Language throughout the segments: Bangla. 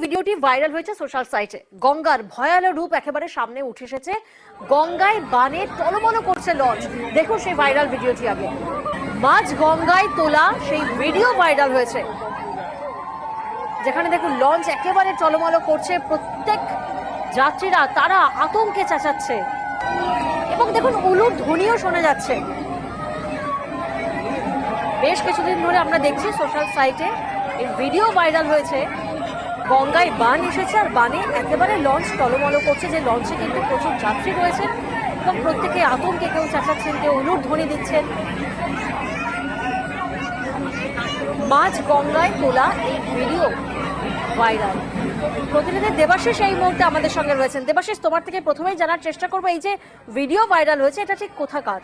ভিডিওটি ভাইরাল হয়েছে সোশ্যাল সাইটে। গঙ্গার ভয়ানক রূপ একেবারে সামনে উঠে এসেছে। গঙ্গায় বানে টলমল করছে লঞ্চ। দেখুন সেই ভাইরাল ভিডিওটি আগে। মাঝ গঙ্গায় তোলা সেই ভিডিও ভাইরাল হয়েছে, যেখানে দেখুন লঞ্চ একেবারে টলমল করছে। প্রত্যেক যাত্রীরা তারা আতঙ্কে চেঁচাচ্ছে এবং দেখুন উলুর ধ্বনিও শোনা যাচ্ছে। বেশ কিছুদিন ধরে আমরা দেখছি সোশ্যাল সাইটে এই ভিডিও ভাইরাল হয়েছে। গঙ্গায় বান এসেছে আর বানে একেবারে লঞ্চ টলমল করছে, যে লঞ্চে কিন্তু প্রচুর যাত্রী রয়েছেন এবং প্রত্যেকে আতঙ্কে, কেউ চেঁচাচ্ছেন, কেউ উলুর ধ্বনি দিচ্ছেন। মাঝ গঙ্গায় তোলা এই ভিডিও ভাইরাল। প্রতিনিধি দেবাশিস এই মুহূর্তে আমাদের সঙ্গে রয়েছেন। দেবাশিস, তোমার থেকে প্রথমেই জানার চেষ্টা করবো, এই যে ভিডিও ভাইরাল হয়েছে এটা ঠিক কোথাকার?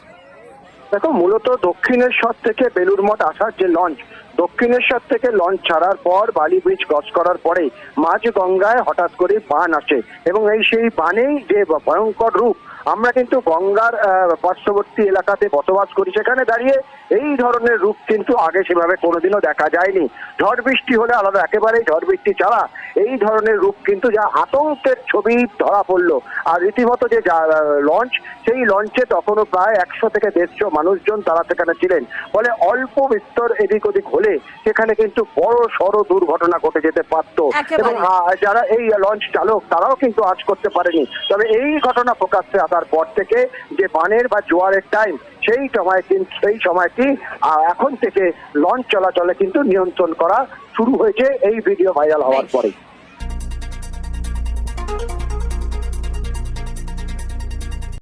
দেখো, মূলত দক্ষিণেশ্বর থেকে বেলুর মঠ আসার যে লঞ্চ, দক্ষিণেশ্বর থেকে লঞ্চ ছাড়ার পর বালি ব্রিজ ক্রস করার পরে মাঝ গঙ্গায় হঠাৎ করে বান আসে এবং সেই বানেই যে ভয়ঙ্কর রূপ। আমরা কিন্তু গঙ্গার পার্শ্ববর্তী এলাকাতে বসবাস করি, সেখানে দাঁড়িয়ে এই ধরনের রূপ কিন্তু আগে সেভাবে কোনোদিনও দেখা যায়নি। ঝড় বৃষ্টি হলে আলাদা, একেবারেই ঝড় বৃষ্টি ছাড়া এই ধরনের রূপ কিন্তু যা আতঙ্কের ছবি ধরা পড়লো। আর রীতিমতো যে লঞ্চ, সেই লঞ্চে তখনও প্রায় 100 থেকে 150 মানুষজন তারা সেখানে ছিলেন। ফলে অল্প বিস্তর এদিক ওদিক হলে সেখানে কিন্তু বড় সড় দুর্ঘটনা ঘটে যেতে পারত এবং যারা এই লঞ্চ চালক তারাও কিন্তু আজ করতে পারেনি। তবে এই ঘটনা প্রকাশ্যে আসার পর থেকে যে বানের বা জোয়ারের টাইম, সেই সময়টি এখন থেকে লঞ্চ চলাচলে কিন্তু নিয়ন্ত্রণ করা শুরু হয়েছে এই ভিডিও ভাইরাল হওয়ার পরে।